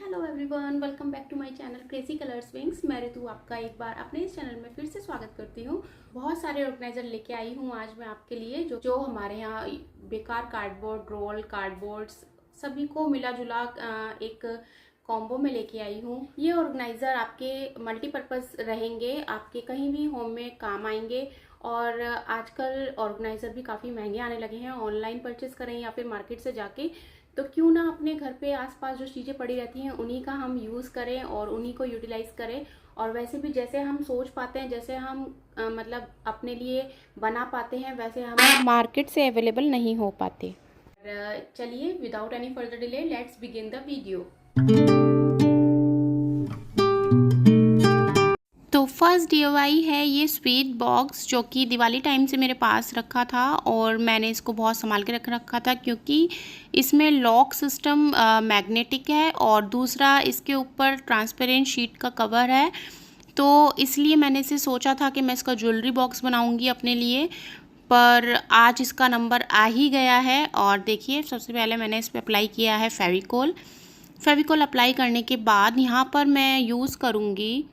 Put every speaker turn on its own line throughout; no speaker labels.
Hello everyone, welcome back to my channel crazy colours wings. मैं ऋतु आपका एक बार अपने इस चैनल में फिर से स्वागत करती हूँ। बहुत सारे ऑर्गेनाइजर लेके आई हूँ आज मैं आपके लिए, जो हमारे यहाँ बेकार कार्डबोर्ड, रोल कार्डबोर्ड्स सभी को मिला जुला एक कॉम्बो में लेके आई हूँ। ये ऑर्गेनाइजर आपके मल्टीपर्पज़ रहेंगे, आपके कहीं भी होम में काम आएंगे। और आजकल ऑर्गेनाइजर भी काफ़ी महंगे आने लगे हैं, ऑनलाइन परचेस करें या फिर मार्केट से जाके, तो क्यों ना अपने घर पे आसपास जो चीज़ें पड़ी रहती हैं उन्हीं का हम यूज़ करें और उन्हीं को यूटिलाइज करें। और वैसे भी जैसे हम सोच पाते हैं, जैसे हम मतलब अपने लिए बना पाते हैं, वैसे हम मार्केट से अवेलेबल नहीं हो पाते। चलिए without any further delay let's begin the video. तो फर्स्ट डीआईवाई है ये स्वीट बॉक्स, जो कि दिवाली टाइम से मेरे पास रखा था और मैंने इसको बहुत संभाल के रखा था, क्योंकि इसमें लॉक सिस्टम मैग्नेटिक है और दूसरा इसके ऊपर ट्रांसपेरेंट शीट का कवर है। तो इसलिए मैंने इसे सोचा था कि मैं इसका ज्वेलरी बॉक्स बनाऊंगी अपने लिए, पर आज इसका नंबर आ ही गया है। और देखिए, सबसे पहले मैंने इस पर अप्लाई किया है फेविकोल अप्लाई करने के बाद यहाँ पर मैं यूज़ करूँगी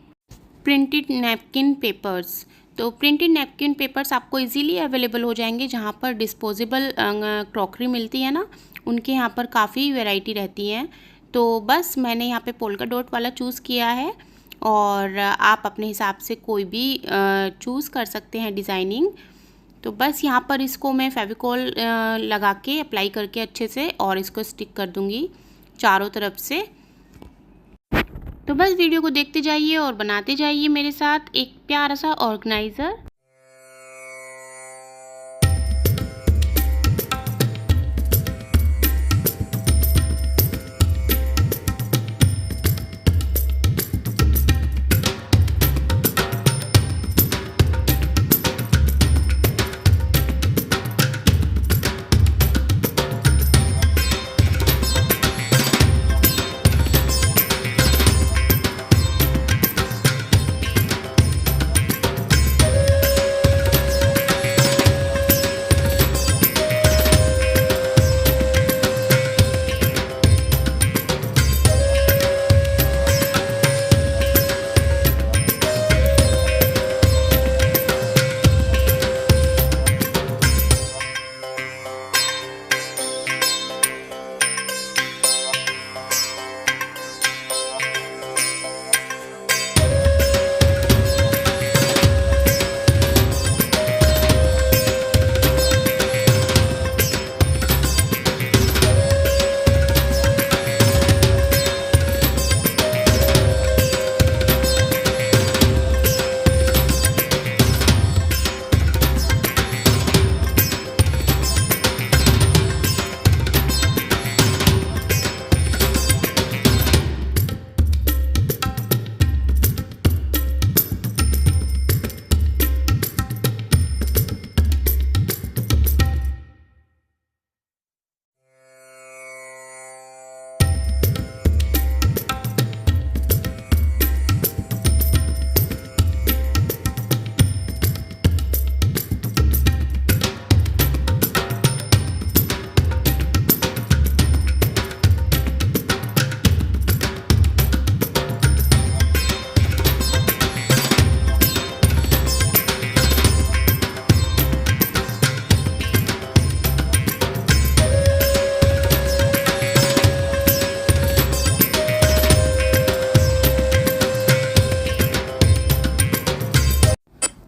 प्रिंटेड नैपकिन पेपर्स। तो प्रिंटेड नैपकिन पेपर्स आपको इजीली अवेलेबल हो जाएंगे, जहाँ पर डिस्पोजेबल क्रॉकरी मिलती है ना, उनके यहाँ पर काफ़ी वैरायटी रहती हैं। तो बस मैंने यहाँ पे पोल्का डॉट वाला चूज़ किया है और आप अपने हिसाब से कोई भी चूज़ कर सकते हैं डिज़ाइनिंग। तो बस यहाँ पर इसको मैं फेविकोल लगा के अप्लाई करके अच्छे से और इसको स्टिक कर दूँगी चारों तरफ से। तो बस वीडियो को देखते जाइए और बनाते जाइए मेरे साथ एक प्यारा सा ऑर्गेनाइजर।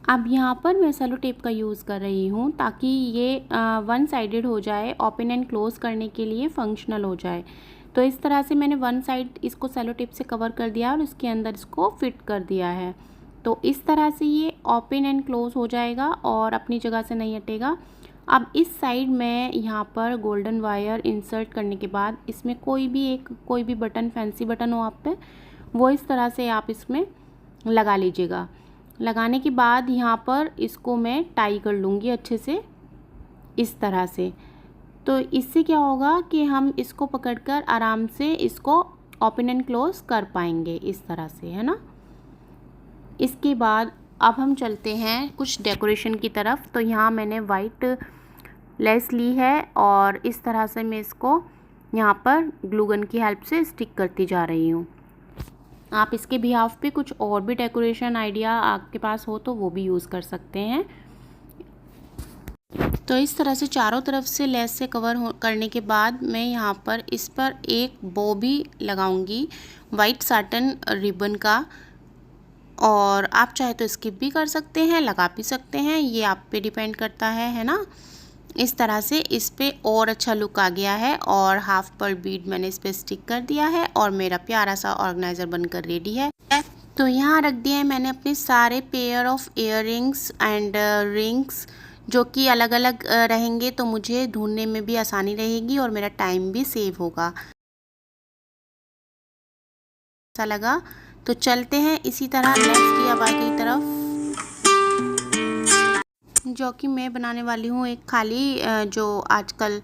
अब यहाँ पर मैं सेलो टेप का यूज़ कर रही हूँ, ताकि ये वन साइडेड हो जाए, ओपन एंड क्लोज़ करने के लिए फंक्शनल हो जाए। तो इस तरह से मैंने वन साइड इसको सेलो टेप से कवर कर दिया और इसके अंदर इसको फिट कर दिया है। तो इस तरह से ये ओपन एंड क्लोज़ हो जाएगा और अपनी जगह से नहीं हटेगा। अब इस साइड में यहाँ पर गोल्डन वायर इंसर्ट करने के बाद इसमें कोई भी बटन, फैंसी बटन हो आप पे, वो इस तरह से आप इसमें लगा लीजिएगा। लगाने के बाद यहाँ पर इसको मैं टाई कर लूँगी अच्छे से इस तरह से। तो इससे क्या होगा कि हम इसको पकड़कर आराम से इसको ओपन एंड क्लोज कर पाएंगे इस तरह से, है ना। इसके बाद अब हम चलते हैं कुछ डेकोरेशन की तरफ। तो यहाँ मैंने वाइट लेस ली है और इस तरह से मैं इसको यहाँ पर ग्लू गन की हेल्प से स्टिक करती जा रही हूँ। आप इसके बिहाफ पे कुछ और भी डेकोरेशन आइडिया आपके पास हो तो वो भी यूज़ कर सकते हैं। तो इस तरह से चारों तरफ से लेस से कवर करने के बाद मैं यहाँ पर इस पर एक बो भी लगाऊंगी वाइट साटन रिबन का, और आप चाहे तो स्किप भी कर सकते हैं, लगा भी सकते हैं, ये आप पे डिपेंड करता है ना। इस तरह से इस पे और अच्छा लुक आ गया है और हाफ पर्ल बीड मैंने इस पे स्टिक कर दिया है और मेरा प्यारा सा ऑर्गेनाइज़र बनकर रेडी है। तो यहाँ रख दिया है मैंने अपने सारे pair of earrings and rings, जो कि अलग अलग रहेंगे, तो मुझे ढूंढने में भी आसानी रहेगी और मेरा टाइम भी सेव होगा। अच्छा लगा तो चलते हैं इसी तरह नेक्स्ट या बाकी तरफ। जो कि मैं बनाने वाली हूँ एक खाली जो आजकल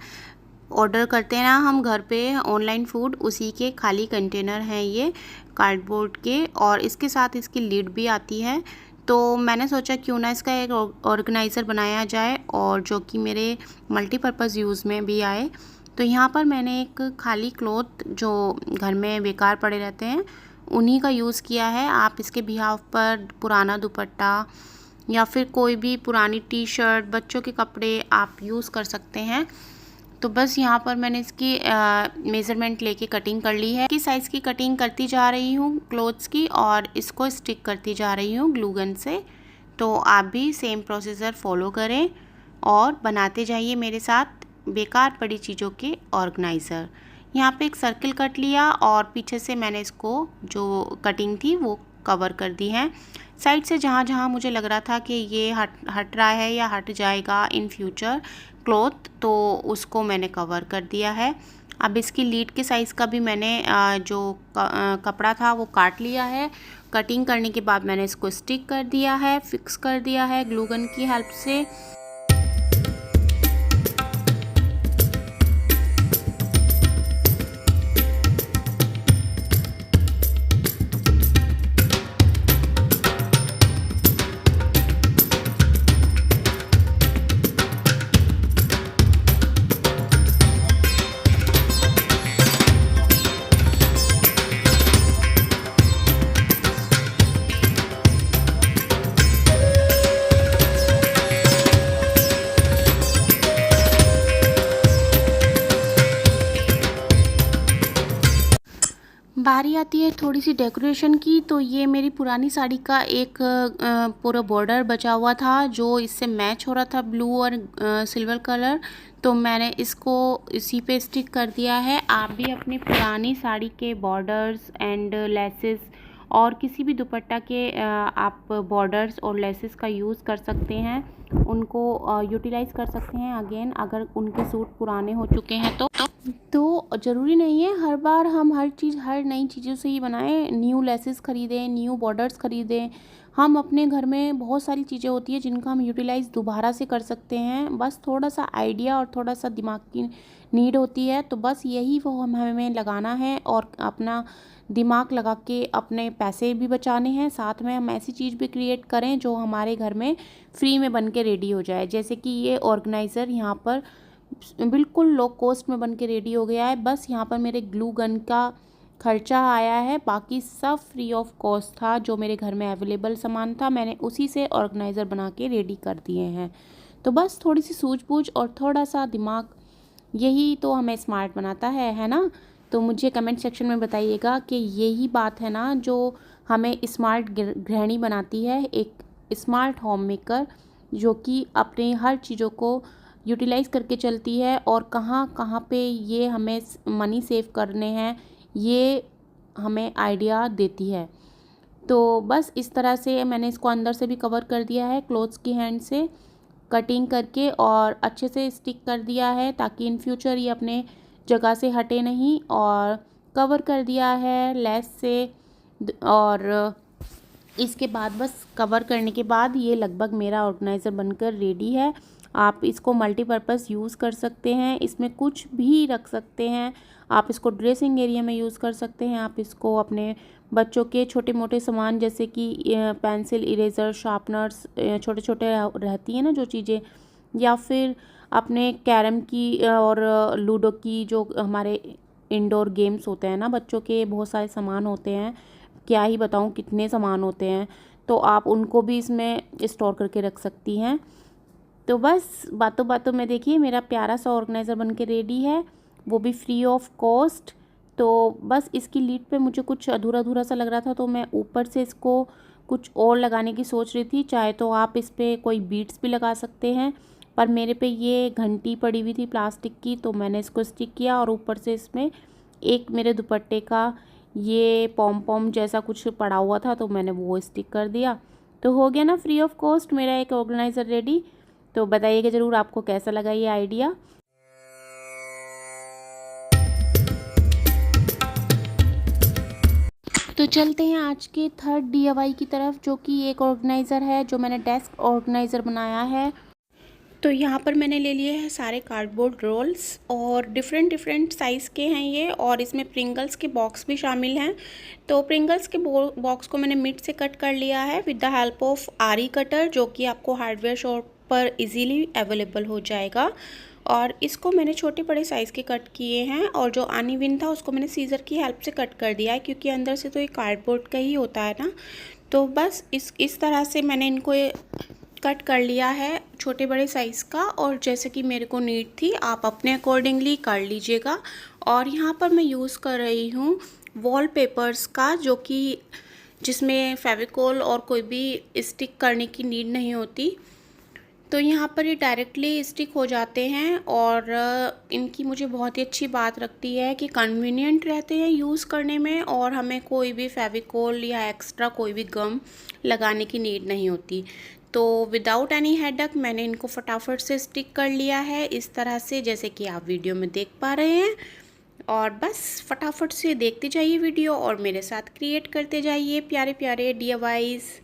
ऑर्डर करते हैं ना हम घर पे ऑनलाइन फूड, उसी के खाली कंटेनर हैं ये कार्डबोर्ड के, और इसके साथ इसकी लिड भी आती है। तो मैंने सोचा क्यों ना इसका एक ऑर्गेनाइज़र बनाया जाए और जो कि मेरे मल्टीपर्पज़ यूज़ में भी आए। तो यहाँ पर मैंने एक खाली क्लॉथ जो घर में बेकार पड़े रहते हैं उन्हीं का यूज़ किया है। आप इसके बिहाफ पर पुराना दुपट्टा या फिर कोई भी पुरानी टी शर्ट, बच्चों के कपड़े आप यूज़ कर सकते हैं। तो बस यहाँ पर मैंने इसकी मेज़रमेंट लेके कटिंग कर ली है कि साइज़ की कटिंग करती जा रही हूँ क्लोथ्स की और इसको स्टिक करती जा रही हूँ ग्लू गन से। तो आप भी सेम प्रोसीजर फॉलो करें और बनाते जाइए मेरे साथ बेकार पड़ी चीज़ों के ऑर्गेनाइज़र। यहाँ पे एक सर्किल कट लिया और पीछे से मैंने इसको जो कटिंग थी वो कवर कर दी है। साइड से जहाँ जहाँ मुझे लग रहा था कि ये हट रहा है या हट जाएगा इन फ्यूचर क्लॉथ, तो उसको मैंने कवर कर दिया है। अब इसकी लीड के साइज़ का भी मैंने जो कपड़ा था वो काट लिया है। कटिंग करने के बाद मैंने इसको स्टिक कर दिया है, फिक्स कर दिया है ग्लू गन की हेल्प से। बारी आती है थोड़ी सी डेकोरेशन की। तो ये मेरी पुरानी साड़ी का एक पूरा बॉर्डर बचा हुआ था जो इससे मैच हो रहा था, ब्लू और सिल्वर कलर, तो मैंने इसको इसी पे स्टिक कर दिया है। आप भी अपनी पुरानी साड़ी के बॉर्डर्स एंड लेसेस और किसी भी दुपट्टा के आप बॉर्डर्स और लेसेस का यूज़ कर सकते हैं, उनको यूटिलाइज़ कर सकते हैं अगेन अगर उनके सूट पुराने हो चुके हैं तो ज़रूरी नहीं है हर बार हम हर नई चीज़ों से ही बनाएं, न्यू लेसेस ख़रीदें, न्यू बॉर्डर्स ख़रीदें। हम अपने घर में बहुत सारी चीज़ें होती है जिनका हम यूटिलाइज़ दोबारा से कर सकते हैं, बस थोड़ा सा आइडिया और थोड़ा सा दिमाग की नीड होती है। तो बस यही वो हमें लगाना है और अपना दिमाग लगा के अपने पैसे भी बचाने हैं, साथ में हम ऐसी चीज़ भी क्रिएट करें जो हमारे घर में फ्री में बन के रेडी हो जाए। जैसे कि ये ऑर्गेनाइज़र यहाँ पर बिल्कुल लो कॉस्ट में बन के रेडी हो गया है। बस यहाँ पर मेरे ग्लू गन का खर्चा आया है, बाकी सब फ्री ऑफ कॉस्ट था। जो मेरे घर में अवेलेबल सामान था मैंने उसी से ऑर्गेनाइज़र बना के रेडी कर दिए हैं। तो बस थोड़ी सी सूझबूझ और थोड़ा सा दिमाग, यही तो हमें स्मार्ट बनाता है ना। तो मुझे कमेंट सेक्शन में बताइएगा कि यही बात है ना जो हमें स्मार्ट गृहिणी बनाती है, एक स्मार्ट होम मेकर जो कि अपने हर चीज़ों को यूटिलाइज़ करके चलती है और कहाँ कहाँ पे ये हमें मनी सेव करने हैं ये हमें आइडिया देती है। तो बस इस तरह से मैंने इसको अंदर से भी कवर कर दिया है क्लोथ्स की हैंड से कटिंग करके और अच्छे से स्टिक कर दिया है ताकि इन फ्यूचर ये अपने जगह से हटे नहीं, और कवर कर दिया है लेस से। और इसके बाद बस कवर करने के बाद ये लगभग मेरा ऑर्गेनाइज़र बनकर रेडी है। आप इसको मल्टीपर्पज़ यूज़ कर सकते हैं, इसमें कुछ भी रख सकते हैं। आप इसको ड्रेसिंग एरिया में यूज़ कर सकते हैं, आप इसको अपने बच्चों के छोटे मोटे सामान जैसे कि पेंसिल, इरेज़र, शार्पनर्स छोटे छोटे रहती हैं ना जो चीज़ें, या फिर अपने कैरम की और लूडो की जो हमारे इंडोर गेम्स होते हैं ना बच्चों के, बहुत सारे सामान होते हैं, क्या ही बताऊँ कितने सामान होते हैं, तो आप उनको भी इसमें स्टोर करके रख सकती हैं। तो बस बातों बातों में देखिए मेरा प्यारा सा ऑर्गेनाइज़र बन के रेडी है, वो भी फ्री ऑफ कॉस्ट। तो बस इसकी लीड पे मुझे कुछ अधूरा अधूरा सा लग रहा था, तो मैं ऊपर से इसको कुछ और लगाने की सोच रही थी। चाहे तो आप इस पर कोई बीड्स भी लगा सकते हैं, पर मेरे पे ये घंटी पड़ी हुई थी प्लास्टिक की, तो मैंने इसको स्टिक किया और ऊपर से इसमें एक मेरे दुपट्टे का ये पॉम पॉम जैसा कुछ पड़ा हुआ था, तो मैंने वो स्टिक कर दिया। तो हो गया ना फ्री ऑफ कॉस्ट मेरा एक ऑर्गेनाइज़र रेडी। तो बताइएगा ज़रूर आपको कैसा लगा ये आइडिया। तो चलते हैं आज के थर्ड DIY की तरफ, जो कि एक ऑर्गेनाइज़र है जो मैंने डेस्क ऑर्गेनाइज़र बनाया है। तो यहाँ पर मैंने ले लिए हैं सारे कार्डबोर्ड रोल्स और डिफरेंट साइज़ के हैं ये, और इसमें प्रिंगल्स के बॉक्स भी शामिल हैं। तो प्रिंगल्स के बॉक्स को मैंने मिड से कट कर लिया है विद द हेल्प ऑफ आरी कटर, जो कि आपको हार्डवेयर शॉप पर इजीली अवेलेबल हो जाएगा। और इसको मैंने छोटे बड़े साइज़ के कट किए हैं, और जो अनइवन था उसको मैंने सीज़र की हेल्प से कट कर दिया है, क्योंकि अंदर से तो ये कार्डबोर्ड का ही होता है ना। तो बस इस तरह से मैंने इनको कट कर लिया है छोटे बड़े साइज़ का, और जैसे कि मेरे को नीड थी आप अपने अकॉर्डिंगली कर लीजिएगा। और यहाँ पर मैं यूज़ कर रही हूँ वॉलपेपर्स का, जो कि जिसमें फेविकोल और कोई भी स्टिक करने की नीड नहीं होती। तो यहाँ पर ये डायरेक्टली स्टिक हो जाते हैं, और इनकी मुझे बहुत ही अच्छी बात लगती है कि कन्वीनियंट रहते हैं यूज़ करने में, और हमें कोई भी फेविकोल या एक्स्ट्रा कोई भी गम लगाने की नीड नहीं होती। तो विदाउट एनी हेडक मैंने इनको फटाफट से स्टिक कर लिया है इस तरह से, जैसे कि आप वीडियो में देख पा रहे हैं। और बस फटाफट से देखते जाइए वीडियो और मेरे साथ क्रिएट करते जाइए प्यारे प्यारे DIYs।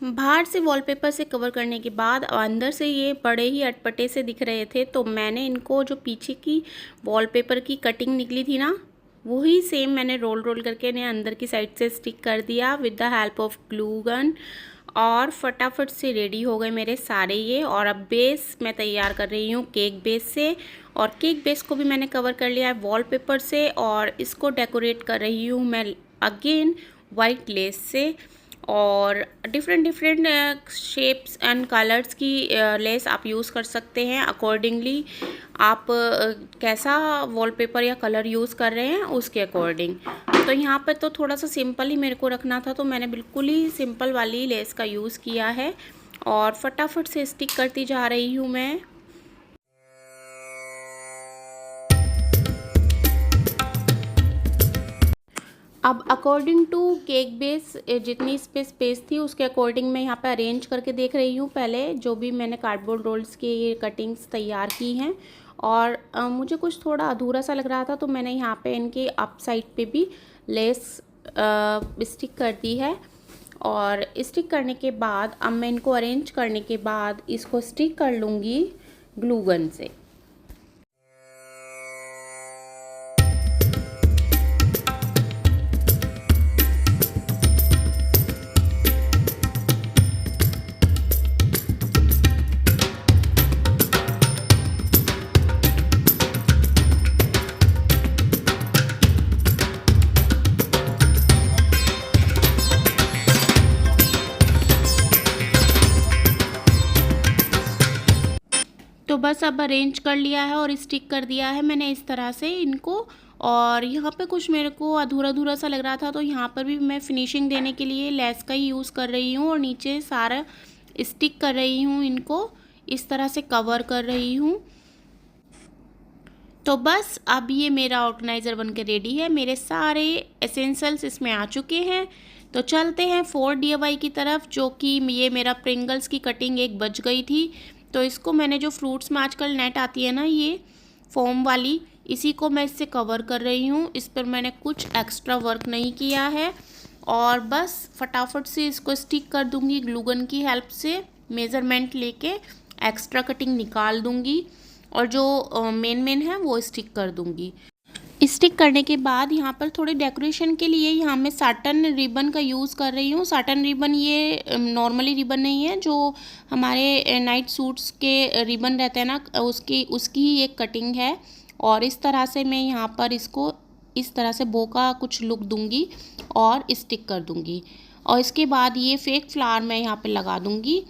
बाहर से वॉलपेपर से कवर करने के बाद अंदर से ये बड़े ही अटपटे से दिख रहे थे, तो मैंने इनको जो पीछे की वॉलपेपर की कटिंग निकली थी ना, वही सेम मैंने रोल करके इन्हें अंदर की साइड से स्टिक कर दिया with the help of glue gun, और फटाफट से रेडी हो गए मेरे सारे ये। और अब बेस मैं तैयार कर रही हूँ केक बेस से, और केक बेस को भी मैंने कवर कर लिया है वॉलपेपर से, और इसको डेकोरेट कर रही हूँ मैं अगेन वाइट लेस से। और डिफरेंट शेप्स एंड कलर्स की लेस आप यूज़ कर सकते हैं अकॉर्डिंगली, आप कैसा वॉलपेपर या कलर यूज़ कर रहे हैं उसके अकॉर्डिंग। तो यहाँ पर तो थोड़ा सा सिंपल ही मेरे को रखना था, तो मैंने बिल्कुल ही सिंपल वाली लेस का यूज़ किया है, और फटाफट से स्टिक करती जा रही हूँ मैं। अब अकॉर्डिंग टू केक बेस जितनी स्पेस थी उसके अकॉर्डिंग मैं यहाँ पे अरेंज करके देख रही हूँ पहले जो भी मैंने कार्डबोर्ड रोल्स के ये कटिंग्स तैयार की हैं। और मुझे कुछ थोड़ा अधूरा सा लग रहा था, तो मैंने यहाँ पे इनके अप साइड पे भी लेस स्टिक कर दी है। और स्टिक करने के बाद अब मैं इनको अरेंज करने के बाद इसको स्टिक कर लूँगी ग्लू गन से। तो बस अब अरेंज कर लिया है और स्टिक कर दिया है मैंने इस तरह से इनको। और यहाँ पे कुछ मेरे को अधूरा सा लग रहा था, तो यहाँ पर भी मैं फिनिशिंग देने के लिए लेस का ही यूज़ कर रही हूँ, और नीचे सारा स्टिक कर रही हूँ, इनको इस तरह से कवर कर रही हूँ। तो बस अब ये मेरा ऑर्गेनाइज़र बन के रेडी है, मेरे सारे एसेंशियल्स इसमें आ चुके हैं। तो चलते हैं 4 DIY की तरफ, जो कि ये मेरा प्रिंगल्स की कटिंग एक बच गई थी। तो इसको मैंने जो फ्रूट्स में आजकल नेट आती है ना ये फोम वाली, इसी को मैं इससे कवर कर रही हूँ। इस पर मैंने कुछ एक्स्ट्रा वर्क नहीं किया है, और बस फटाफट से इसको स्टिक कर दूँगी ग्लू गन की हेल्प से। मेज़रमेंट लेके एक्स्ट्रा कटिंग निकाल दूँगी, और जो मेन है वो स्टिक कर दूँगी। स्टिक करने के बाद यहाँ पर थोड़े डेकोरेशन के लिए यहाँ मैं साटन रिबन का यूज़ कर रही हूँ। साटन रिबन ये नॉर्मली रिबन नहीं है, जो हमारे नाइट सूट्स के रिबन रहते हैं ना, उसकी ही एक कटिंग है। और इस तरह से मैं यहाँ पर इसको इस तरह से बो का कुछ लुक दूँगी और स्टिक कर दूँगी। और इसके बाद ये फेक फ्लावर मैं यहाँ पर लगा दूँगी।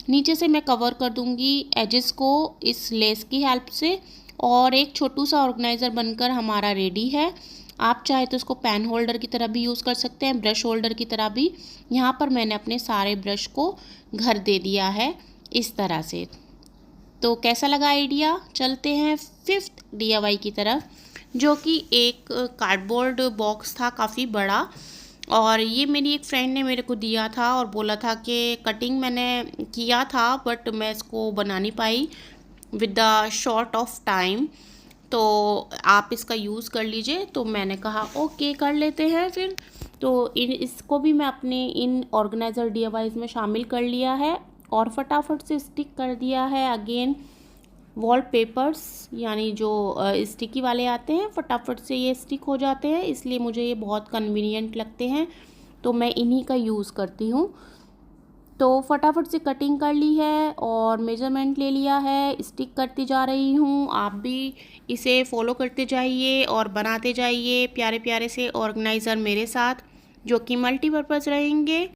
नीचे से मैं कवर कर दूँगी एजेस को इस लेस की हेल्प से, और एक छोटू सा ऑर्गेनाइज़र बनकर हमारा रेडी है। आप चाहे तो इसको पेन होल्डर की तरह भी यूज़ कर सकते हैं, ब्रश होल्डर की तरह भी। यहाँ पर मैंने अपने सारे ब्रश को घर दे दिया है इस तरह से। तो कैसा लगा आइडिया? चलते हैं 5th DIY की तरफ, जो कि एक कार्डबोर्ड बॉक्स था काफ़ी बड़ा, और ये मेरी एक फ्रेंड ने मेरे को दिया था और बोला था कि कटिंग मैंने किया था बट मैं इसको बना नहीं पाई with the short of time, तो आप इसका यूज़ कर लीजिए। तो मैंने कहा ओके कर लेते हैं फिर। तो इसको भी मैं अपने इन ऑर्गेनाइज़र DIYs में शामिल कर लिया है और फटाफट से स्टिक कर दिया है। अगेन वॉलपेपर्स यानी जो स्टिकी वाले आते हैं, फटाफट से ये स्टिक हो जाते हैं, इसलिए मुझे ये बहुत कन्वीनियंट लगते हैं, तो मैं इन्हीं का यूज़ करती हूँ। तो फटाफट से कटिंग कर ली है और मेजरमेंट ले लिया है, स्टिक करती जा रही हूँ। आप भी इसे फॉलो करते जाइए और बनाते जाइए प्यारे प्यारे से ऑर्गेनाइज़र मेरे साथ, जो कि मल्टीपर्पज़ रहेंगे।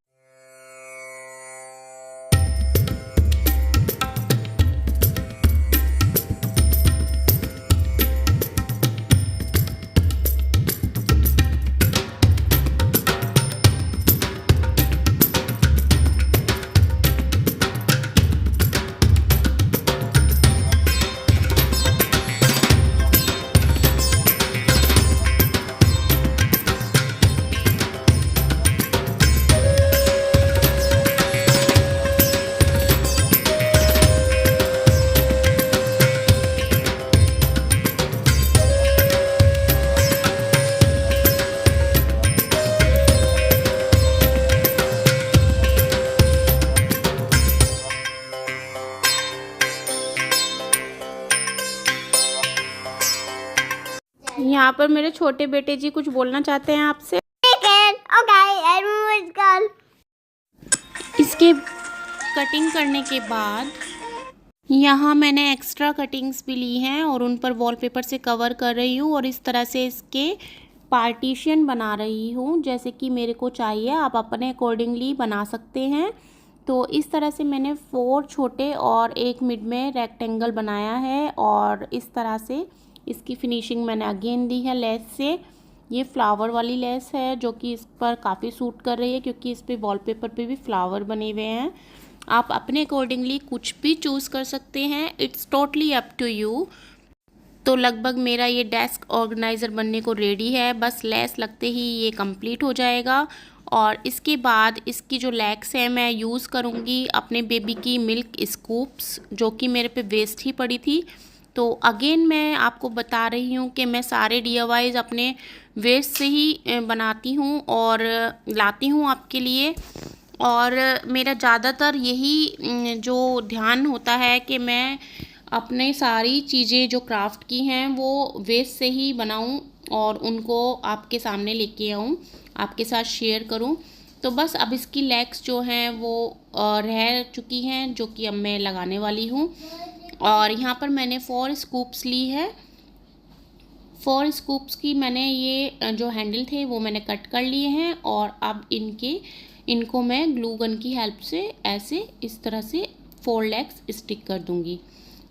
यहाँ पर मेरे छोटे बेटे जी कुछ बोलना चाहते हैं आपसे। इसके कटिंग करने के बाद यहाँ मैंने एक्स्ट्रा कटिंग्स भी ली हैं और उन पर वॉलपेपर से कवर कर रही हूँ और इस तरह से इसके पार्टीशन बना रही हूँ जैसे कि मेरे को चाहिए। आप अपने अकॉर्डिंगली बना सकते हैं। तो इस तरह से मैंने 4 छोटे और एक मिड में रेक्टेंगल बनाया है और इस तरह से इसकी फिनिशिंग मैंने अगेन दी है लेस से। ये फ्लावर वाली लेस है जो कि इस पर काफ़ी सूट कर रही है, क्योंकि इस पे वॉलपेपर पे भी फ्लावर बने हुए हैं। आप अपने अकॉर्डिंगली कुछ भी चूज़ कर सकते हैं, it's totally up to you. तो लगभग मेरा ये डेस्क ऑर्गेनाइज़र बनने को रेडी है, बस लेस लगते ही ये कंप्लीट हो जाएगा। और इसके बाद इसकी जो लेग्स है मैं यूज़ करूँगी अपने बेबी की मिल्क स्कूप्स, जो कि मेरे पे वेस्ट ही पड़ी थी। तो अगेन मैं आपको बता रही हूँ कि मैं सारे DIYs अपने वेस्ट से ही बनाती हूँ और लाती हूँ आपके लिए। और मेरा ज़्यादातर यही जो ध्यान होता है कि मैं अपने सारी चीज़ें जो क्राफ्ट की हैं वो वेस्ट से ही बनाऊँ और उनको आपके सामने लेके आऊँ, आपके साथ शेयर करूँ। तो बस अब इसकी लेग्स जो हैं वो रह चुकी हैं, जो कि अब मैं लगाने वाली हूँ। और यहाँ पर मैंने 4 स्कूप्स ली है। 4 स्कूप्स की मैंने ये जो हैंडल थे वो मैंने कट कर लिए हैं और अब इनको मैं ग्लू गन की हेल्प से ऐसे इस तरह से 4 लेग्स स्टिक कर दूँगी।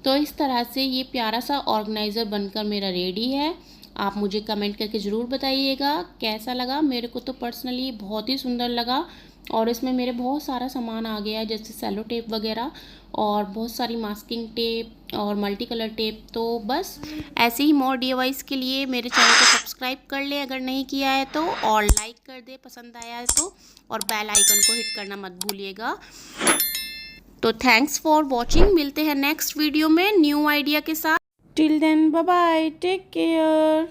तो इस तरह से ये प्यारा सा ऑर्गेनाइज़र बनकर मेरा रेडी है। आप मुझे कमेंट करके ज़रूर बताइएगा कैसा लगा। मेरे को तो पर्सनली बहुत ही सुंदर लगा और इसमें मेरे बहुत सारा सामान आ गया है, जैसे सेलो टेप वगैरह और बहुत सारी मास्किंग टेप और मल्टी कलर टेप। तो बस ऐसे ही मोर DIYs के लिए मेरे चैनल को सब्सक्राइब कर ले अगर नहीं किया है तो, और लाइक कर दे पसंद आया है तो, और बेल आइकन को हिट करना मत भूलिएगा। तो थैंक्स फॉर वॉचिंग, मिलते हैं नेक्स्ट वीडियो में न्यू आइडिया के साथ। Till then bye bye, take care.